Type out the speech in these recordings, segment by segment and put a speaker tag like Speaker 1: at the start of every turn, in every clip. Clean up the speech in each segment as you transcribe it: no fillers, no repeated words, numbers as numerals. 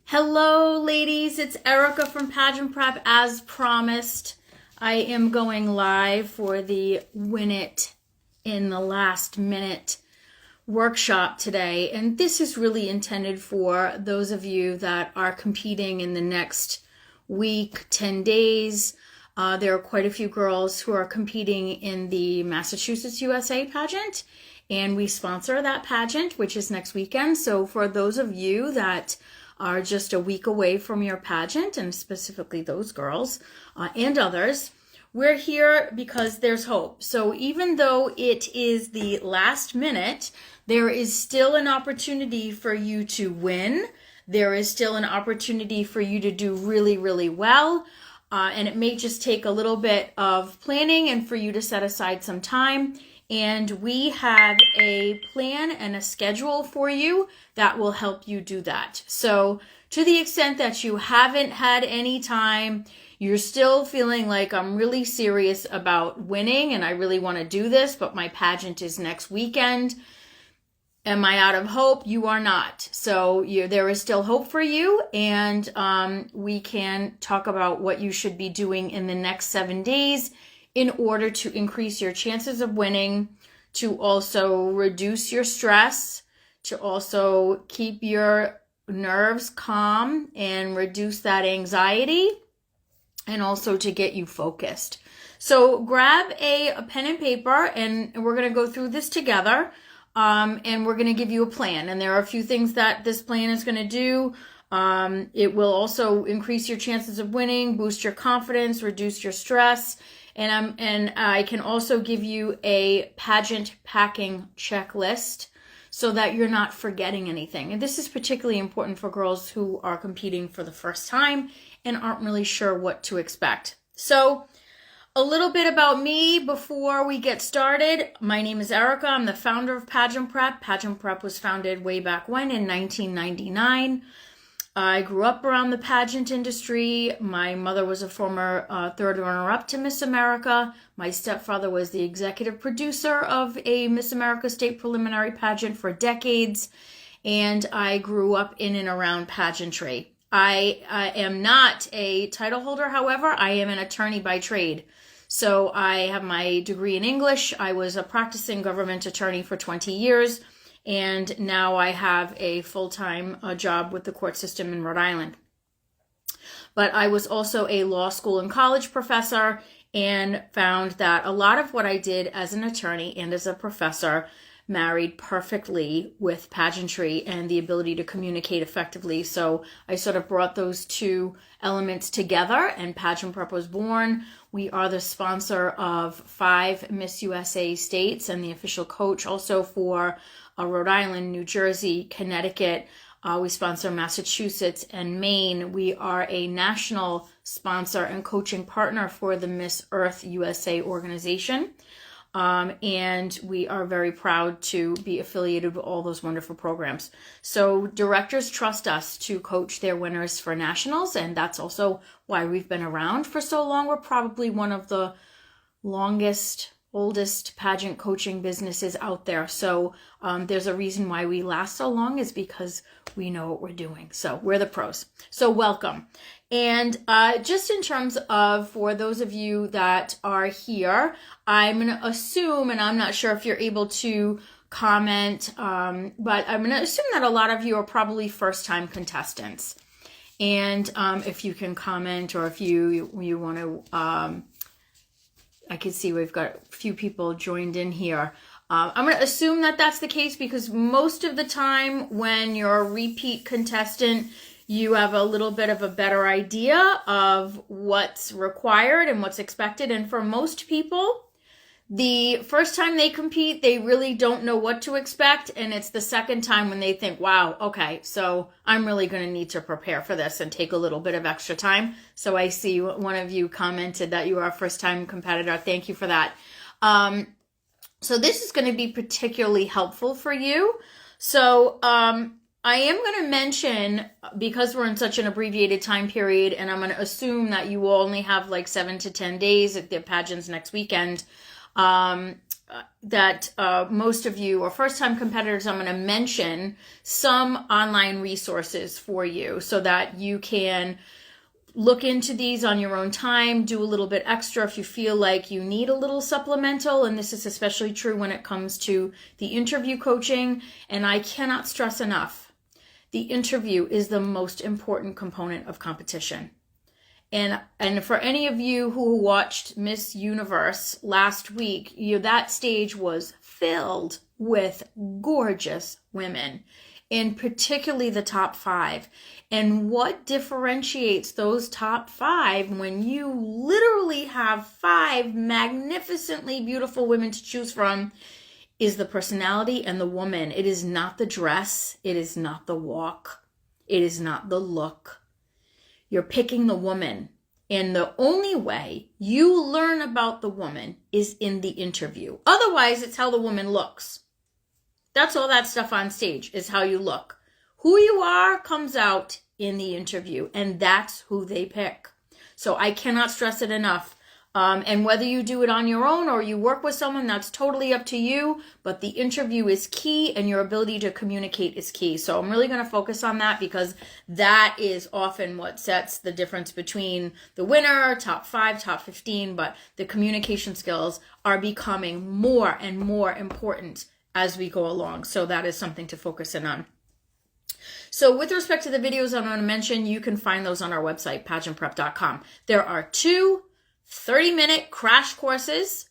Speaker 1: Hello, ladies. It's Erica from Pageant Prep. As promised, I am going live for the Win It in the Last Minute workshop today. And this is really intended for those of you that are competing in the next week, 10 days. There are quite a few girls who are competing in the Massachusetts USA pageant, and we sponsor that pageant, which is next weekend. So for those of you that are just a week away from your pageant, and specifically those girls and others, we're here because there's hope. So even though it is the last minute, there is still an opportunity for you to win. There is still an opportunity for you to do really, really well. And it may just take a little bit of planning and for you to set aside some time. And we have a plan and a schedule for you that will help you do that. So to the extent that you haven't had any time, you're still feeling like I'm really serious about winning and I really want to do this, but my pageant is next weekend. Am I out of hope? You are not. So there is still hope for you, and we can talk about what you should be doing in the next 7 days in order to increase your chances of winning, to also reduce your stress, to also keep your nerves calm and reduce that anxiety, and also to get you focused. So grab a pen and paper, and we're going to go through this together, and we're going to give you a plan. And there are a few things that this plan is going to do. It will also increase your chances of winning, boost your confidence, reduce your stress. And I can also give you a pageant packing checklist so that you're not forgetting anything. And this is particularly important for girls who are competing for the first time and aren't really sure what to expect. So a little bit about me before we get started. My name is Erica. I'm the founder of Pageant Prep. Pageant Prep was founded way back when in 1999. I grew up around the pageant industry. My mother was a former third runner-up to Miss America. My stepfather was the executive producer of a Miss America state preliminary pageant for decades. And I grew up in and around pageantry. I am not a title holder, however. I am an attorney by trade. So I have my degree in English. I was a practicing government attorney for 20 years. And now I have a full-time job with the court system in Rhode Island. But I was also a law school and college professor and found that a lot of what I did as an attorney and as a professor married perfectly with pageantry and the ability to communicate effectively. So I sort of brought those two elements together, and Pageant Prep was born. We are the sponsor of 5 Miss USA states and the official coach also for Rhode Island, New Jersey, Connecticut. We sponsor Massachusetts and Maine. We are a national sponsor and coaching partner for the Miss Earth USA organization. And we are very proud to be affiliated with all those wonderful programs. So directors trust us to coach their winners for nationals, and that's also why we've been around for so long. We're probably one of the oldest pageant coaching businesses out there. So there's a reason why we last so long, is because we know what we're doing. So we're the pros. So welcome. And just in terms of, for those of you that are here, I'm going to assume, and I'm not sure if you're able to comment, but I'm going to assume that a lot of you are probably first-time contestants. And if you can comment, or if you want to, I can see we've got a few people joined in here. I'm going to assume that that's the case, because most of the time when you're a repeat contestant, you have a little bit of a better idea of what's required and what's expected. And for most people, the first time they compete, they really don't know what to expect. And it's the second time when they think, wow, okay, so I'm really going to need to prepare for this and take a little bit of extra time. So I see one of you commented that you are a first-time competitor. Thank you for that. So this is going to be particularly helpful for you. So I am going to mention, because we're in such an abbreviated time period, and I'm going to assume that you will only have like 7 to 10 days at the pageants next weekend, most of you are first-time competitors, I'm going to mention some online resources for you so that you can look into these on your own time, do a little bit extra if you feel like you need a little supplemental. And this is especially true when it comes to the interview coaching. And I cannot stress enough, the interview is the most important component of competition. And for any of you who watched Miss Universe last week, that stage was filled with gorgeous women, and particularly the top 5. And what differentiates those top 5 when you literally have 5 magnificently beautiful women to choose from is the personality and the woman. It is not the dress. It is not the walk. It is not the look. You're picking the woman. And the only way you learn about the woman is in the interview. Otherwise, it's how the woman looks. That's all that stuff on stage is how you look. Who you are comes out in the interview, and that's who they pick. So I cannot stress it enough. And whether you do it on your own or you work with someone, that's totally up to you. But the interview is key, and your ability to communicate is key. So I'm really going to focus on that because that is often what sets the difference between the winner, top 5, top 15. But the communication skills are becoming more and more important as we go along. So that is something to focus in on. So with respect to the videos I'm going to mention, you can find those on our website, pageantprep.com. There are 2 30-minute crash courses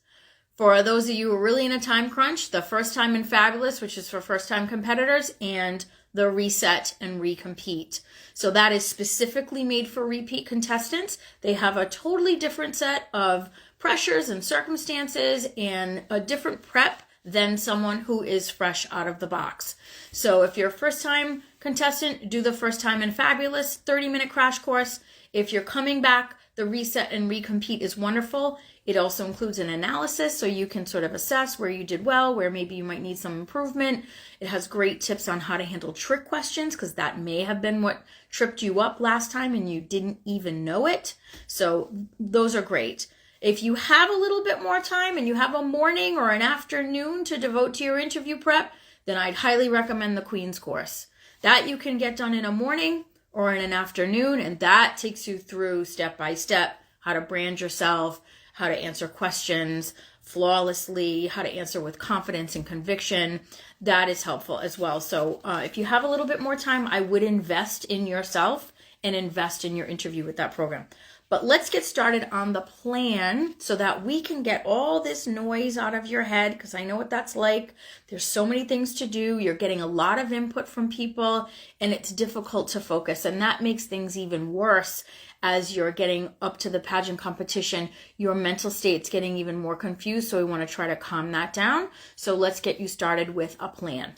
Speaker 1: for those of you who are really in a time crunch. The First Time and Fabulous, which is for first-time competitors, and the Reset and Recompete. So that is specifically made for repeat contestants. They have a totally different set of pressures and circumstances and a different prep than someone who is fresh out of the box. So if you're a first-time contestant, do the First Time and Fabulous 30-minute crash course. If you're coming back, the Reset and Recompete is wonderful. It also includes an analysis so you can sort of assess where you did well, where maybe you might need some improvement. It has great tips on how to handle trick questions because that may have been what tripped you up last time and you didn't even know it. So those are great. If you have a little bit more time and you have a morning or an afternoon to devote to your interview prep, then I'd highly recommend the Queen's course. That you can get done in a morning or in an afternoon, and that takes you through step by step how to brand yourself, how to answer questions flawlessly, how to answer with confidence and conviction. That is helpful as well. So if you have a little bit more time, I would invest in yourself and invest in your interview with that program. But let's get started on the plan so that we can get all this noise out of your head, because I know what that's like. There's so many things to do. You're getting a lot of input from people, and it's difficult to focus. And that makes things even worse as you're getting up to the pageant competition. Your mental state's getting even more confused, so we want to try to calm that down. So let's get you started with a plan.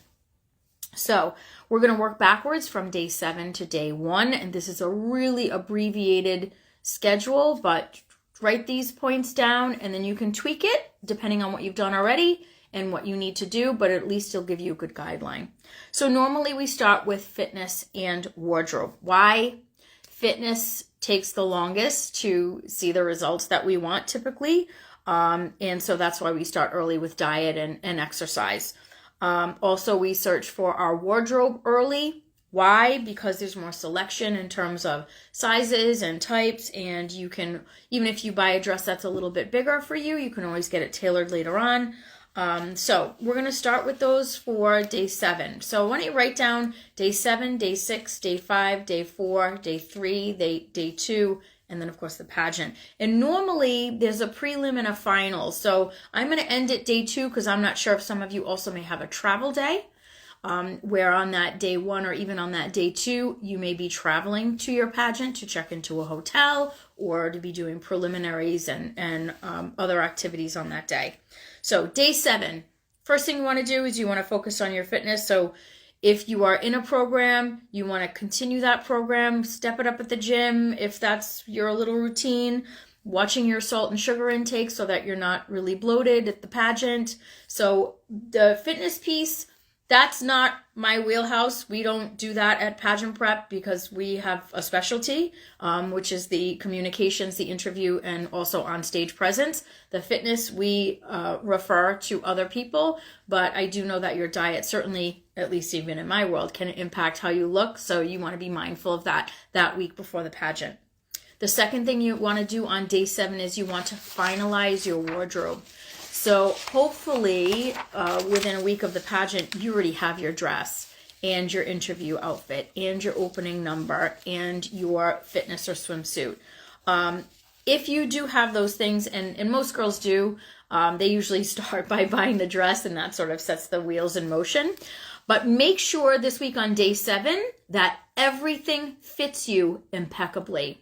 Speaker 1: So we're going to work backwards from day 7 to day 1, and this is a really abbreviated schedule, but write these points down and then you can tweak it depending on what you've done already and what you need to do, but at least it'll give you a good guideline. So normally we start with fitness and wardrobe. Why? Fitness takes the longest to see the results that we want typically. And so that's why we start early with diet and exercise. Also, we search for our wardrobe early. Why? Because there's more selection in terms of sizes and types, and you can, even if you buy a dress that's a little bit bigger for you, you can always get it tailored later on. So we're going to start with those for day 7. So why don't you write down day 7, day 6, day 5, day 4, day 3, day 2, and then of course the pageant. And normally there's a prelim and a final. So I'm going to end at day 2 because I'm not sure if some of you also may have a travel day. Where on that day 1 or even on that day 2, you may be traveling to your pageant to check into a hotel or to be doing preliminaries and other activities on that day. So day 7, first thing you want to do is you want to focus on your fitness. So if you are in a program, you want to continue that program, step it up at the gym if that's your little routine. Watching your salt and sugar intake so that you're not really bloated at the pageant. So the fitness piece, That's not my wheelhouse. We don't do that at Pageant Prep because we have a specialty, which is the communications, the interview, and also on-stage presence. The fitness, we refer to other people, but I do know that your diet certainly, at least even in my world, can impact how you look. So you want to be mindful of that week before the pageant. The second thing you want to do on day 7 is you want to finalize your wardrobe. So hopefully within a week of the pageant, you already have your dress and your interview outfit and your opening number and your fitness or swimsuit. If you do have those things, and most girls do, they usually start by buying the dress, and that sort of sets the wheels in motion. But make sure this week on day 7 that everything fits you impeccably.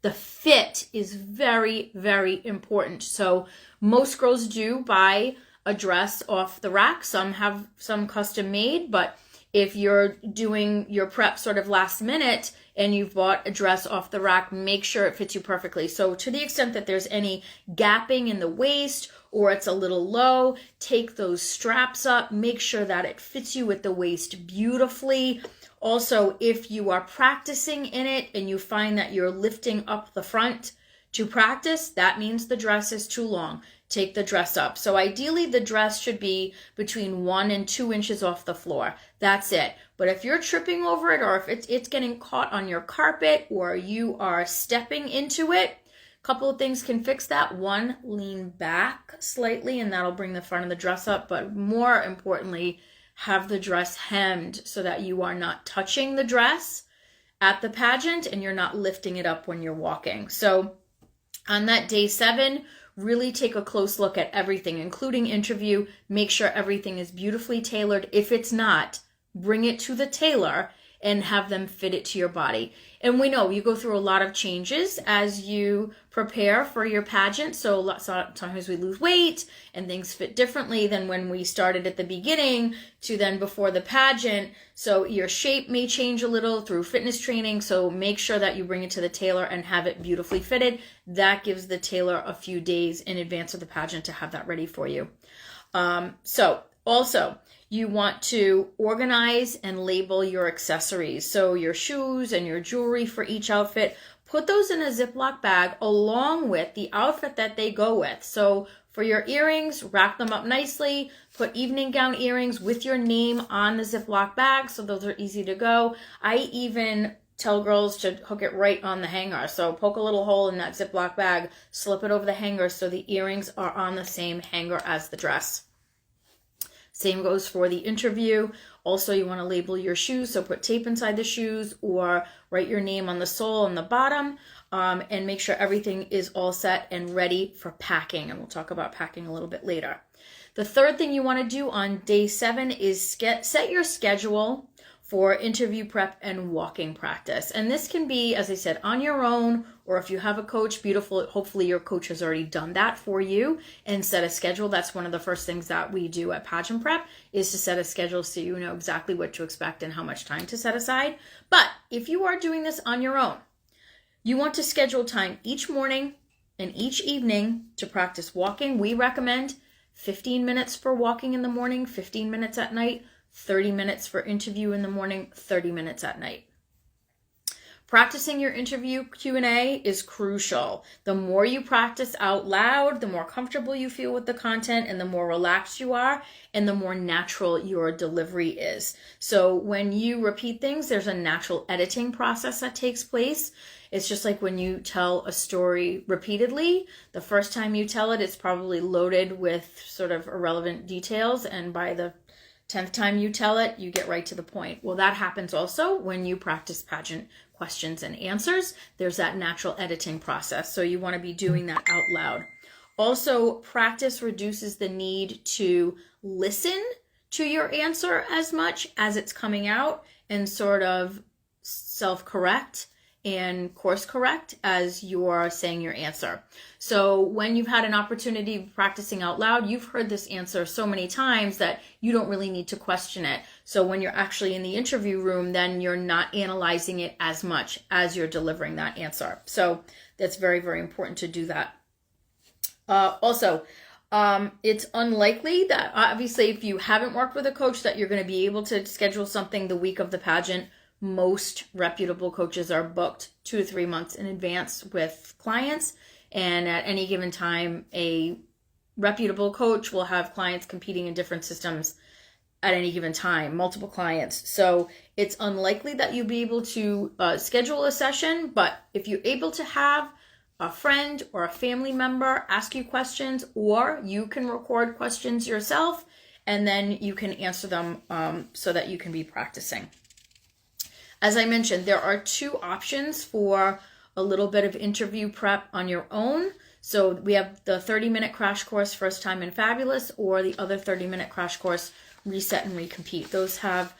Speaker 1: The fit is very, very important. So most girls do buy a dress off the rack. Some have some custom made, but if you're doing your prep sort of last minute and you've bought a dress off the rack, make sure it fits you perfectly. So to the extent that there's any gapping in the waist or it's a little low, take those straps up, make sure that it fits you at the waist beautifully. Also, if you are practicing in it and you find that you're lifting up the front to practice, that means the dress is too long. Take the dress up. So ideally, the dress should be between 1 and 2 inches off the floor. That's it. But if you're tripping over it, or if it's getting caught on your carpet, or you are stepping into it, a couple of things can fix that. One, lean back slightly, and that'll bring the front of the dress up. But more importantly, have the dress hemmed so that you are not touching the dress at the pageant and you're not lifting it up when you're walking. So on that day 7, really take a close look at everything, including interview. Make sure everything is beautifully tailored. If it's not, bring it to the tailor and have them fit it to your body. And we know you go through a lot of changes as you prepare for your pageant. So sometimes we lose weight and things fit differently than when we started at the beginning to then before the pageant. So your shape may change a little through fitness training. So make sure that you bring it to the tailor and have it beautifully fitted. That gives the tailor a few days in advance of the pageant to have that ready for you. Also, you want to organize and label your accessories. So your shoes and your jewelry for each outfit, put those in a Ziploc bag along with the outfit that they go with. So for your earrings, wrap them up nicely, put evening gown earrings with your name on the Ziploc bag. So those are easy to go. I even tell girls to hook it right on the hanger. So poke a little hole in that Ziploc bag, slip it over the hanger so the earrings are on the same hanger as the dress. Same goes for the interview. Also, you want to label your shoes, so put tape inside the shoes or write your name on the sole and the bottom, and make sure everything is all set and ready for packing. And we'll talk about packing a little bit later. The third thing you want to do on day 7 is set your schedule for interview prep and walking practice. And this can be, as I said, on your own, or if you have a coach, beautiful. Hopefully your coach has already done that for you and set a schedule. That's one of the first things that we do at Pageant Prep, is to set a schedule so you know exactly what to expect and how much time to set aside. But if you are doing this on your own, you want to schedule time each morning and each evening to practice walking. We recommend 15 minutes for walking in the morning, 15 minutes at night, 30 minutes for interview in the morning, 30 minutes at night. Practicing your interview Q&A is crucial. The more you practice out loud, the more comfortable you feel with the content and the more relaxed you are and the more natural your delivery is. So when you repeat things, there's a natural editing process that takes place. It's just like when you tell a story repeatedly, the first time you tell it, it's probably loaded with sort of irrelevant details, and by the 10th time you tell it, you get right to the point. Well, that happens also when you practice pageant questions and answers. There's that natural editing process. So you want to be doing that out loud. Also, practice reduces the need to listen to your answer as much as it's coming out and sort of self-correct and course correct as you're saying your answer. So when you've had an opportunity of practicing out loud, you've heard this answer so many times that you don't really need to question it. So when you're actually in the interview room, then you're not analyzing it as much as you're delivering that answer. So that's very, very important to do that. Also, It's unlikely that, obviously, if you haven't worked with a coach, that you're going to be able to schedule something the week of the pageant. Most reputable coaches are booked 2 to 3 months in advance with clients, and at any given time, a reputable coach will have clients competing in different systems at any given time, multiple clients. So it's unlikely that you'll be able to schedule a session, but if you're able to have a friend or a family member ask you questions, or you can record questions yourself and then you can answer them so that you can be practicing. As I mentioned, there are 2 options for a little bit of interview prep on your own. So we have the 30-minute crash course, First Time and Fabulous, or the other 30-minute crash course, Reset and Recompete. Those have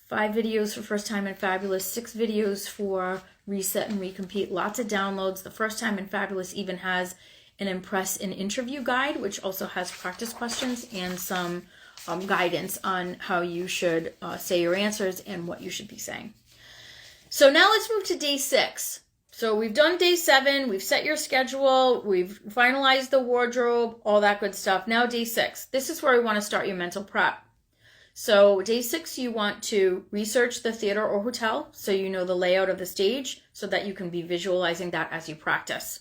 Speaker 1: 5 videos for First Time and Fabulous, 6 videos for Reset and Recompete, lots of downloads. The First Time and Fabulous even has an Impress and Interview guide, which also has practice questions and some guidance on how you should say your answers and what you should be saying. So now let's move to day 6. So we've done day 7, we've set your schedule, we've finalized the wardrobe, all that good stuff. Now day 6, this is where we want to start your mental prep. So day 6, you want to research the theater or hotel so you know the layout of the stage so that you can be visualizing that as you practice.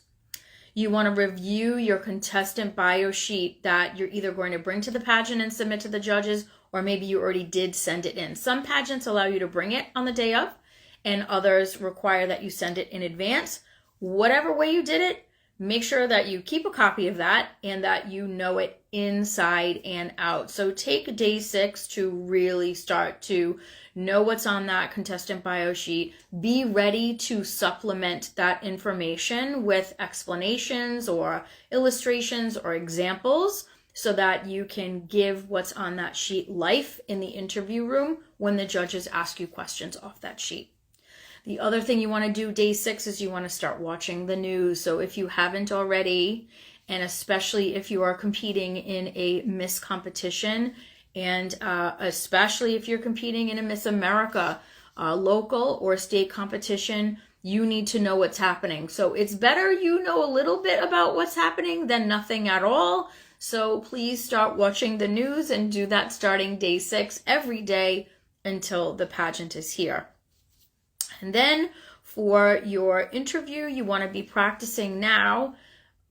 Speaker 1: You want to review your contestant bio sheet that you're either going to bring to the pageant and submit to the judges, or maybe you already did send it in. Some pageants allow you to bring it on the day of, and others require that you send it in advance. Whatever way you did it, make sure that you keep a copy of that and that you know it inside and out. So take day 6 to really start to know what's on that contestant bio sheet. Be ready to supplement that information with explanations or illustrations or examples so that you can give what's on that sheet life in the interview room when the judges ask you questions off that sheet. The other thing you want to do day 6 is you want to start watching the news. So if you haven't already, and especially if you are competing in a Miss competition, and especially if you're competing in a Miss America local or state competition, you need to know what's happening. So it's better you know a little bit about what's happening than nothing at all. So please start watching the news and do that starting day 6 every day until the pageant is here. And then for your interview, you want to be practicing now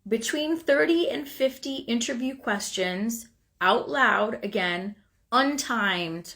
Speaker 1: between 30 and 50 interview questions out loud, again, untimed.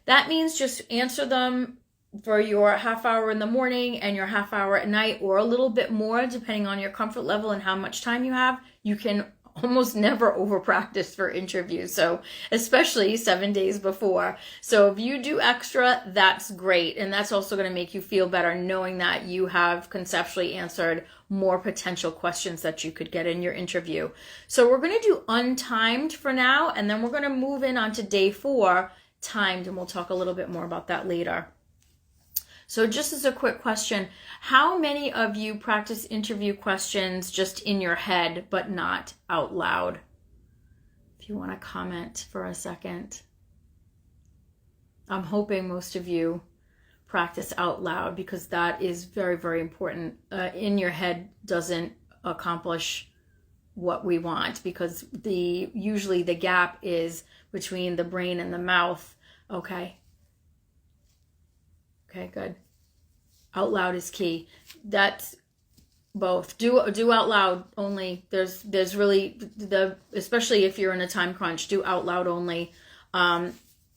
Speaker 1: That means just answer them for your half hour in the morning and your half hour at night, or a little bit more depending on your comfort level and how much time you have. You can almost never over practice for interviews, so especially 7 days before. So if you do extra, that's great, and that's also going to make you feel better knowing that you have conceptually answered more potential questions that you could get in your interview. So we're going to do untimed for now, and then we're going to move in onto day 4, timed, and we'll talk a little bit more about that later. So just as a quick question, how many of you practice interview questions just in your head but not out loud? If you want to comment for a second. I'm hoping most of you practice out loud because that is very, very important. In your head doesn't accomplish what we want because usually the gap is between the brain and the mouth. Okay, good. Out loud is key. That's both. Do out loud only. There's really especially if you're in a time crunch, do out loud only.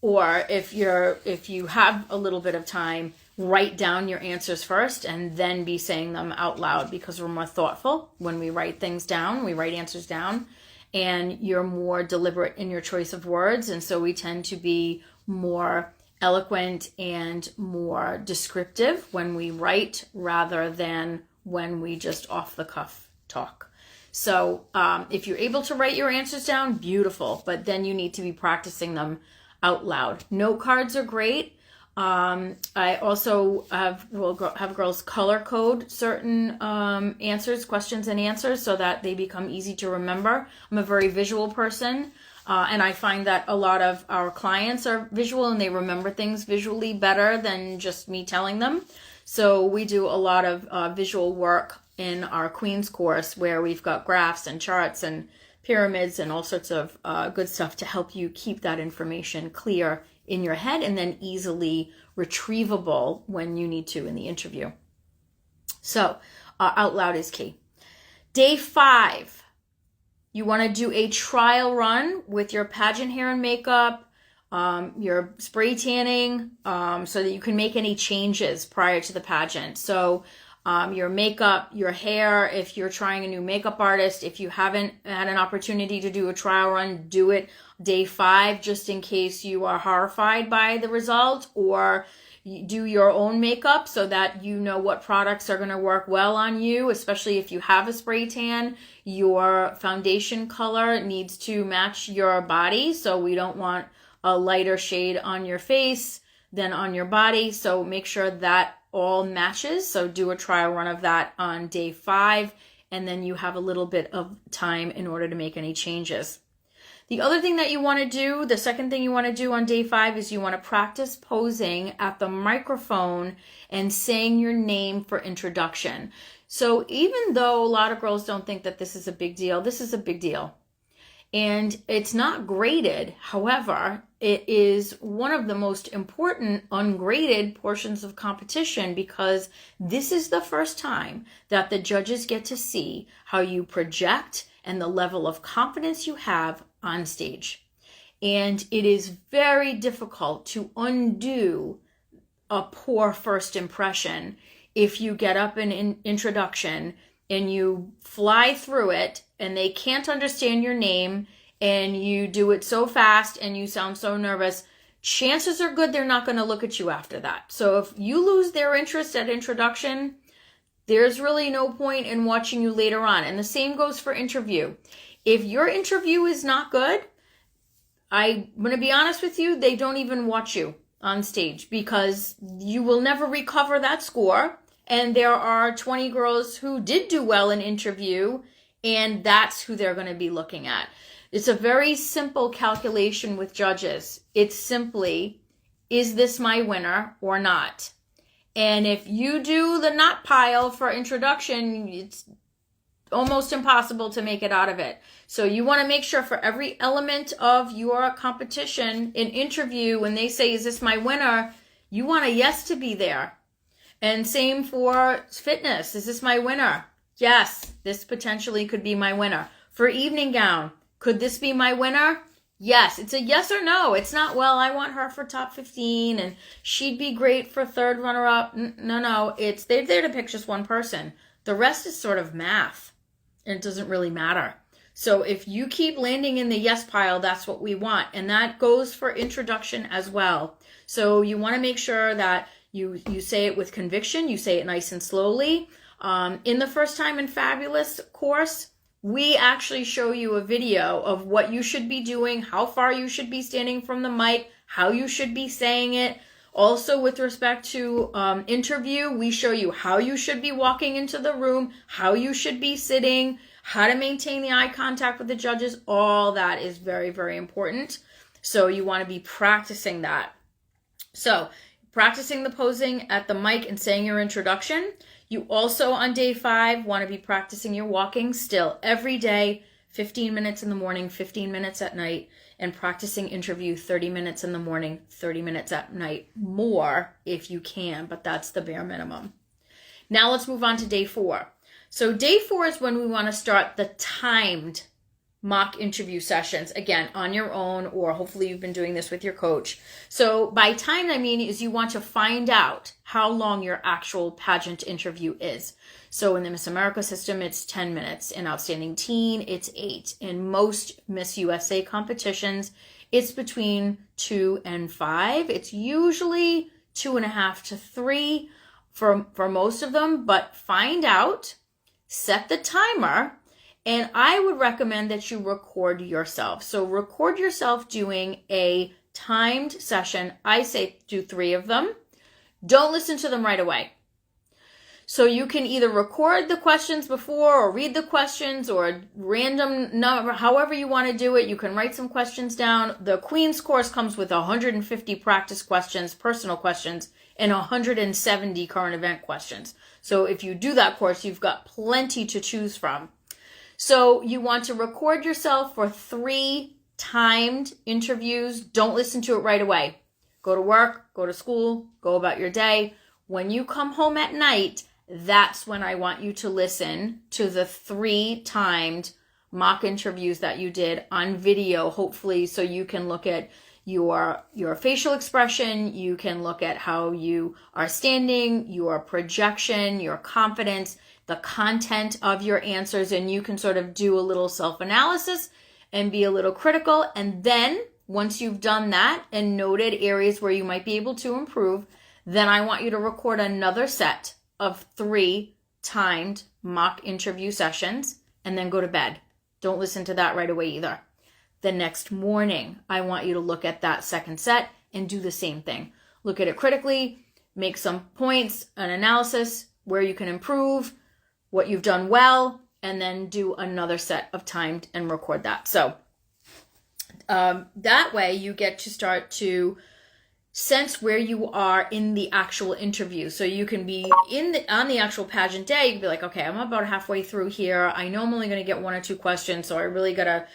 Speaker 1: Or if you have a little bit of time, write down your answers first and then be saying them out loud, because we're more thoughtful when we write things down. We write answers down, and you're more deliberate in your choice of words, and so we tend to be more eloquent and more descriptive when we write rather than when we just off the cuff talk. So if you're able to write your answers down, beautiful, but then you need to be practicing them out loud. Note cards are great. I also will have girls color code certain questions and answers so that they become easy to remember. I'm a very visual person. And I find that a lot of our clients are visual and they remember things visually better than just me telling them. So we do a lot of visual work in our Queen's course where we've got graphs and charts and pyramids and all sorts of good stuff to help you keep that information clear in your head and then easily retrievable when you need to in the interview. So out loud is key. Day 5, you want to do a trial run with your pageant hair and makeup, your spray tanning, so that you can make any changes prior to the pageant. So your makeup, your hair, if you're trying a new makeup artist, if you haven't had an opportunity to do a trial run, do it day 5, just in case you are horrified by the result, or do your own makeup so that you know what products are going to work well on you, especially if you have a spray tan. Your foundation color needs to match your body, so we don't want a lighter shade on your face than on your body, so make sure that all matches. So do a trial run of that on day 5, and then you have a little bit of time in order to make any changes. The other thing that you want to do, the second thing you want to do on day 5 is you want to practice posing at the microphone and saying your name for introduction. So even though a lot of girls don't think that this is a big deal, this is a big deal. And it's not graded. However, it is one of the most important ungraded portions of competition, because this is the first time that the judges get to see how you project and the level of confidence you have on stage. And it is very difficult to undo a poor first impression if you get up in introduction and you fly through it and they can't understand your name and you do it so fast and you sound so nervous. Chances are good they're not going to look at you after that. So if you lose their interest at introduction, there's really no point in watching you later on. And the same goes for interview. If your interview is not good, I'm going to be honest with you, they don't even watch you on stage, because you will never recover that score. And there are 20 girls who did do well in interview, and that's who they're going to be looking at. It's a very simple calculation with judges. It's simply, is this my winner or not? And if you do the not pile for introduction, it's almost impossible to make it out of it. So you want to make sure for every element of your competition in interview, when they say, is this my winner? You want a yes to be there. And same for fitness. Is this my winner? Yes, this potentially could be my winner. For evening gown, could this be my winner? Yes, it's a yes or no. It's not, well, I want her for top 15 and she'd be great for third runner-up. No, it's they're there to pick just one person. The rest is sort of math, and it doesn't really matter. So if you keep landing in the yes pile, that's what we want. And that goes for introduction as well. So you want to make sure that you say it with conviction. You say it nice and slowly. In the First Time in Fabulous course, we actually show you a video of what you should be doing, how far you should be standing from the mic, how you should be saying it. Also, with respect to interview, we show you how you should be walking into the room, how you should be sitting, how to maintain the eye contact with the judges. All that is very, very important. So you want to be practicing that. So practicing the posing at the mic and saying your introduction. You also, on day 5, want to be practicing your walking still every day, 15 minutes in the morning, 15 minutes at night, and practicing interview 30 minutes in the morning, 30 minutes at night. More if you can, but that's the bare minimum. Now let's move on to day 4. So day 4 is when we want to start the timed mock interview sessions, again, on your own, or hopefully you've been doing this with your coach. So by time, I mean is you want to find out how long your actual pageant interview is. So in the Miss America system, it's 10 minutes. In Outstanding Teen, it's 8. In most Miss USA competitions, it's between 2 and 5. It's usually 2.5 to 3 for most of them, but find out, set the timer, and I would recommend that you record yourself. So record yourself doing a timed session. I say do 3 of them. Don't listen to them right away. So you can either record the questions before or read the questions or random number, however you want to do it. You can write some questions down. The Queen's course comes with 150 practice questions, personal questions, and 170 current event questions. So if you do that course, you've got plenty to choose from. So you want to record yourself for 3 timed interviews. Don't listen to it right away. Go to work, go to school, go about your day. When you come home at night, that's when I want you to listen to the 3 timed mock interviews that you did on video, hopefully, so you can look at your facial expression, you can look at how you are standing, your projection, your confidence, the content of your answers, and you can sort of do a little self-analysis and be a little critical. And then once you've done that and noted areas where you might be able to improve, then I want you to record another set of 3 timed mock interview sessions and then go to bed. Don't listen to that right away either. The next morning, I want you to look at that second set and do the same thing. Look at it critically, make some points, an analysis, where you can improve, what you've done well, and then do another set of timed and record that. So that way you get to start to sense where you are in the actual interview. So you can be on the actual pageant day, you can be like, okay, I'm about halfway through here. I know I'm only going to get 1 or 2 questions, so I really got to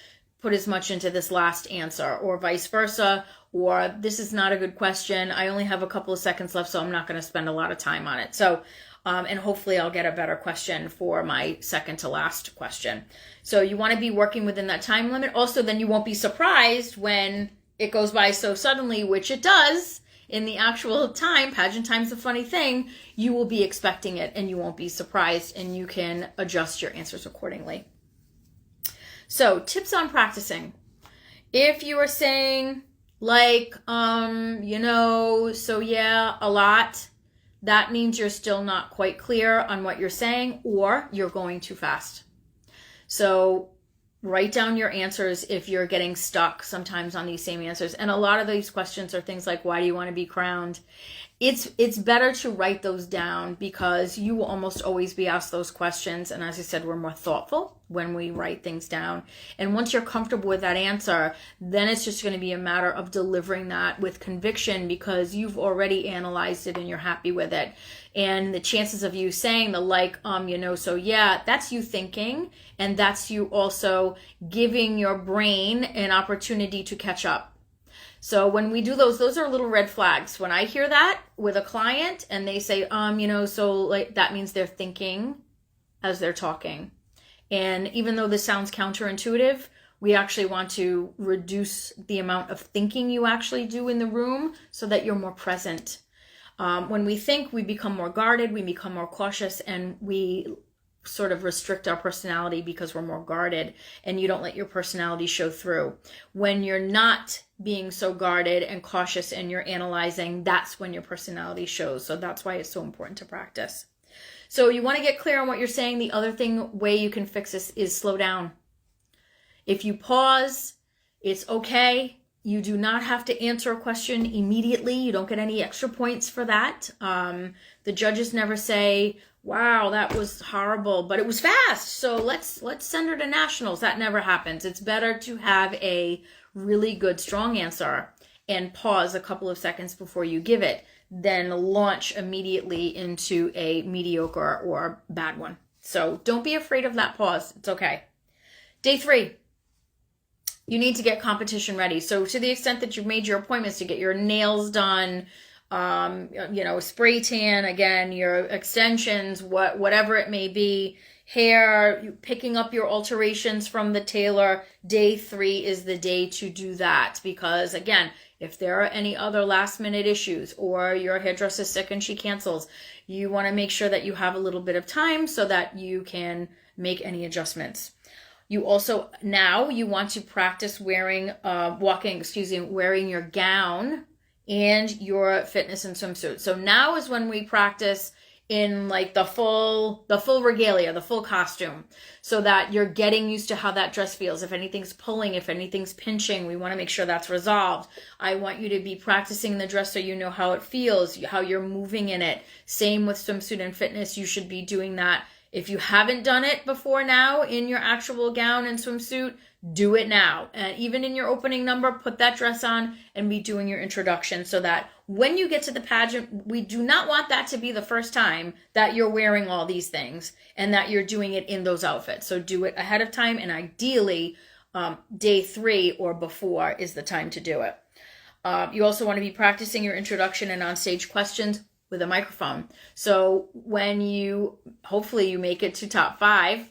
Speaker 1: put as much into this last answer, or vice versa, or this is not a good question. I only have a couple of seconds left, so I'm not going to spend a lot of time on it. So, and hopefully I'll get a better question for my second to last question. So you want to be working within that time limit. Also, then you won't be surprised when it goes by so suddenly, which it does in the actual time. Pageant time's a funny thing. You will be expecting it and you won't be surprised, and you can adjust your answers accordingly. So tips on practicing. If you are saying like, so yeah, a lot, that means you're still not quite clear on what you're saying, or you're going too fast. So write down your answers if you're getting stuck sometimes on these same answers. And a lot of these questions are things like, why do you want to be crowned? It's better to write those down, because you will almost always be asked those questions. And as I said, we're more thoughtful when we write things down. And once you're comfortable with that answer, then it's just going to be a matter of delivering that with conviction, because you've already analyzed it and you're happy with it. And the chances of you saying the like, so yeah, that's you thinking. And that's you also giving your brain an opportunity to catch up. So when we do those are little red flags. When I hear that with a client and they say, so like that means they're thinking as they're talking. And even though this sounds counterintuitive, we actually want to reduce the amount of thinking you actually do in the room so that you're more present. When we think, we become more guarded, we become more cautious, and we sort of restrict our personality because we're more guarded, and you don't let your personality show through. When you're not being so guarded and cautious and you're analyzing, that's when your personality shows. So that's why it's so important to practice. So you want to get clear on what you're saying. The other way you can fix this is slow down. If you pause, it's okay. You do not have to answer a question immediately. You don't get any extra points for that. The judges never say, wow, that was horrible, but it was fast, so let's send her to nationals. That never happens. It's better to have a really good, strong answer and pause a couple of seconds before you give it than launch immediately into a mediocre or bad one. So don't be afraid of that pause. It's okay. Day 3. You need to get competition ready. So to the extent that you've made your appointments to get your nails done, spray tan, again, your extensions, whatever it may be, hair, picking up your alterations from the tailor, day 3 is the day to do that. Because again, if there are any other last minute issues or your hairdresser's sick and she cancels, you want to make sure that you have a little bit of time so that you can make any adjustments. You also, now you want to practice wearing your gown and your fitness and swimsuit. So now is when we practice in like the full regalia, the full costume, so that you're getting used to how that dress feels. If anything's pulling, if anything's pinching, we want to make sure that's resolved. I want you to be practicing the dress so you know how it feels, how you're moving in it. Same with swimsuit and fitness. You should be doing that. If you haven't done it before now in your actual gown and swimsuit, do it now. And even in your opening number, put that dress on and be doing your introduction so that when you get to the pageant, we do not want that to be the first time that you're wearing all these things and that you're doing it in those outfits. So do it ahead of time, and ideally day 3 or before is the time to do it. You also want to be practicing your introduction and on-stage questions with a microphone. So when hopefully you make it to top 5,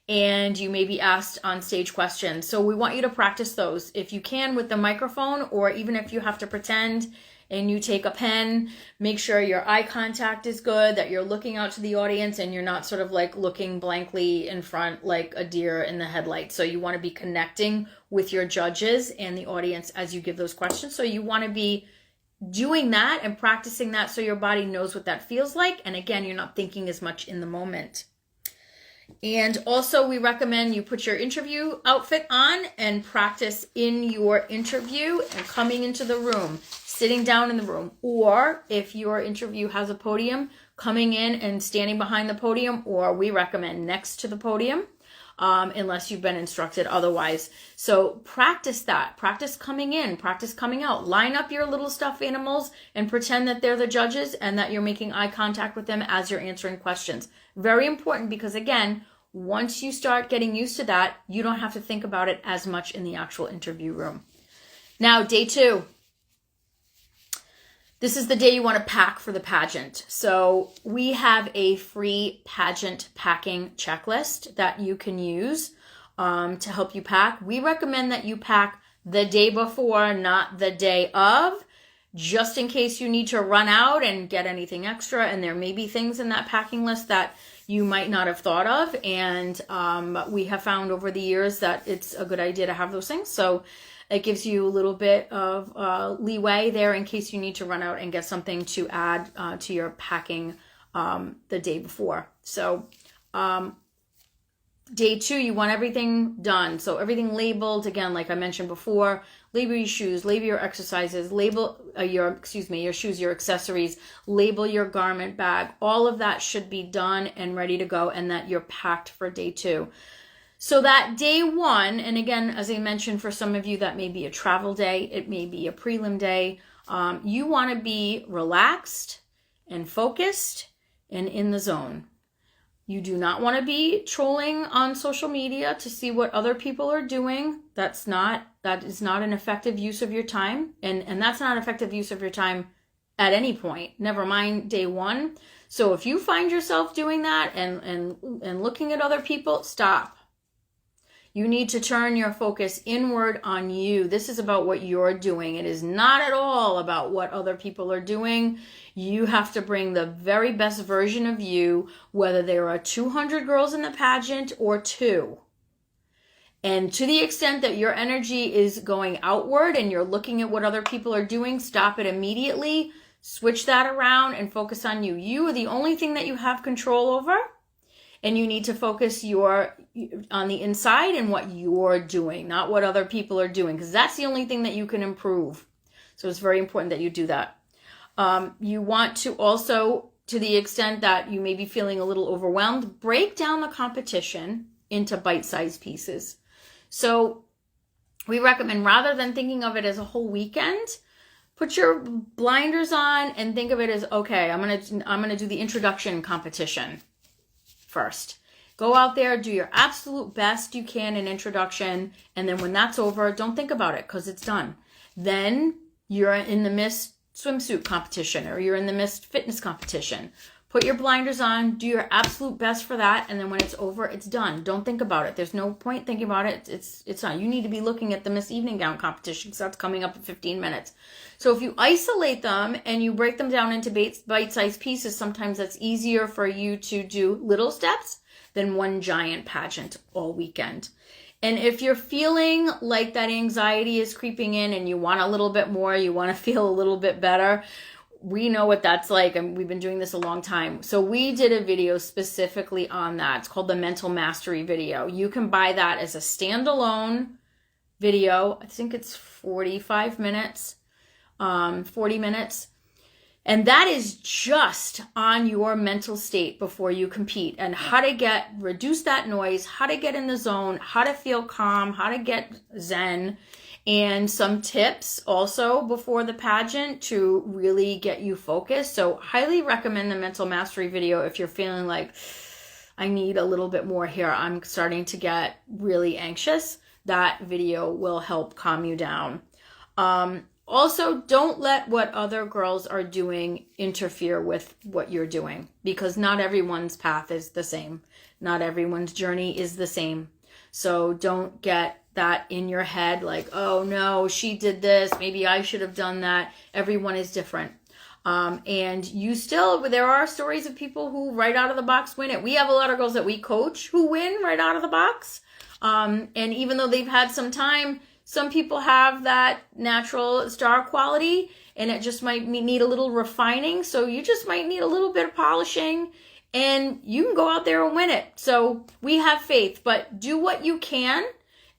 Speaker 1: and you may be asked on stage questions. So we want you to practice those if you can with the microphone, or even if you have to pretend and you take a pen, make sure your eye contact is good, that you're looking out to the audience and you're not sort of like looking blankly in front like a deer in the headlights. So you want to be connecting with your judges and the audience as you give those questions. So you want to be doing that and practicing that so your body knows what that feels like. And again, you're not thinking as much in the moment. And also we recommend you put your interview outfit on and practice in your interview and coming into the room, sitting down in the room, or if your interview has a podium, coming in and standing behind the podium, or we recommend next to the podium, unless you've been instructed otherwise. So practice that. Practice coming in, practice coming out. Line up your little stuffed animals and pretend that they're the judges and that you're making eye contact with them as you're answering questions. Very important, because again, once you start getting used to that, you don't have to think about it as much in the actual interview room. Now, day 2. This is the day you want to pack for the pageant. So we have a free pageant packing checklist that you can use to help you pack. We recommend that you pack the day before, not the day of, just in case you need to run out and get anything extra. And there may be things in that packing list that you might not have thought of. And we have found over the years that it's a good idea to have those things. So it gives you a little bit of leeway there in case you need to run out and get something to add to your packing the day before. So day 2, you want everything done. So everything labeled, again, like I mentioned before, label your shoes, label your exercises, label your shoes, your accessories, label your garment bag. All of that should be done and ready to go, and that you're packed for day 2. So that day 1, and again, as I mentioned, for some of you, that may be a travel day, it may be a prelim day. You want to be relaxed and focused and in the zone. You do not want to be trolling on social media to see what other people are doing. That is not an effective use of your time. And that's not effective use of your time at any point, never mind day 1. So if you find yourself doing that and looking at other people, stop. You need to turn your focus inward on you. This is about what you're doing. It is not at all about what other people are doing. You have to bring the very best version of you, whether there are 200 girls in the pageant or 2. And to the extent that your energy is going outward and you're looking at what other people are doing, stop it immediately. Switch that around and focus on you. You are the only thing that you have control over. And you need to focus on the inside and what you're doing, not what other people are doing, because that's the only thing that you can improve. So it's very important that you do that. You want to also, to the extent that you may be feeling a little overwhelmed, break down the competition into bite-sized pieces. So we recommend, rather than thinking of it as a whole weekend, put your blinders on and think of it as, okay, I'm gonna do the introduction competition first. Go out there, do your absolute best you can in introduction, and then when that's over, don't think about it because it's done. Then you're in the Miss swimsuit competition or you're in the Miss fitness competition. Put your blinders on, do your absolute best for that, and then when it's over, it's done. Don't think about it. There's no point thinking about it. It's done. You need to be looking at the Miss Evening Gown competition because that's coming up in 15 minutes. So if you isolate them and you break them down into bite-sized pieces, sometimes that's easier for you to do little steps than one giant pageant all weekend. And if you're feeling like that anxiety is creeping in and you want a little bit more, you want to feel a little bit better, we know what that's like, and we've been doing this a long time. So we did a video specifically on that. It's called the Mental Mastery video. You can buy that as a standalone video. I think it's 45 minutes, 40 minutes. And that is just on your mental state before you compete, and how to reduce that noise, how to get in the zone, how to feel calm, how to get zen, and some tips also before the pageant to really get you focused. So highly recommend the mental mastery video if you're feeling like, I need a little bit more here, I'm starting to get really anxious. That video will help calm you down. Also, don't let what other girls are doing interfere with what you're doing, because not everyone's path is the same. Not everyone's journey is the same. So don't get that in your head like, oh no, she did this, maybe I should have done that. Everyone is different. And there are stories of people who right out of the box win it. We have a lot of girls that we coach who win right out of the box. And even though they've had some time, some people have that natural star quality, and it just might need a little refining. So you just might need a little bit of polishing, and you can go out there and win it. So we have faith, but do what you can.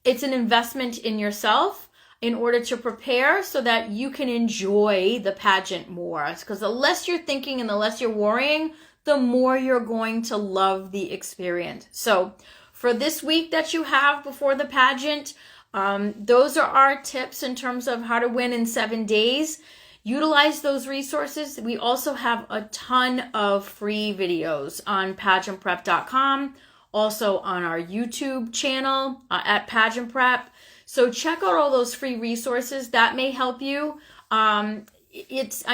Speaker 1: It's an investment in yourself in order to prepare so that you can enjoy the pageant more. Because the less you're thinking and the less you're worrying, the more you're going to love the experience. So for this week that you have before the pageant, those are our tips in terms of how to win in 7 days. Utilize those resources. We also have a ton of free videos on pageantprep.com, also on our YouTube channel at Pageant Prep. So check out all those free resources. That may help you. I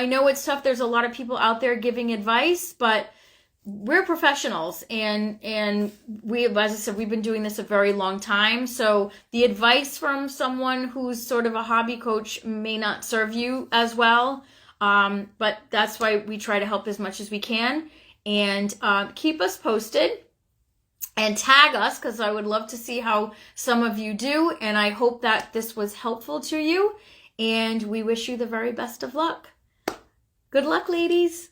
Speaker 1: know it's tough. There's a lot of people out there giving advice, but we're professionals, and we, as I said, we've been doing this a very long time. So the advice from someone who's sort of a hobby coach may not serve you as well. But that's why we try to help as much as we can, and keep us posted and tag us, because I would love to see how some of you do. And I hope that this was helpful to you, and we wish you the very best of luck. Good luck, ladies.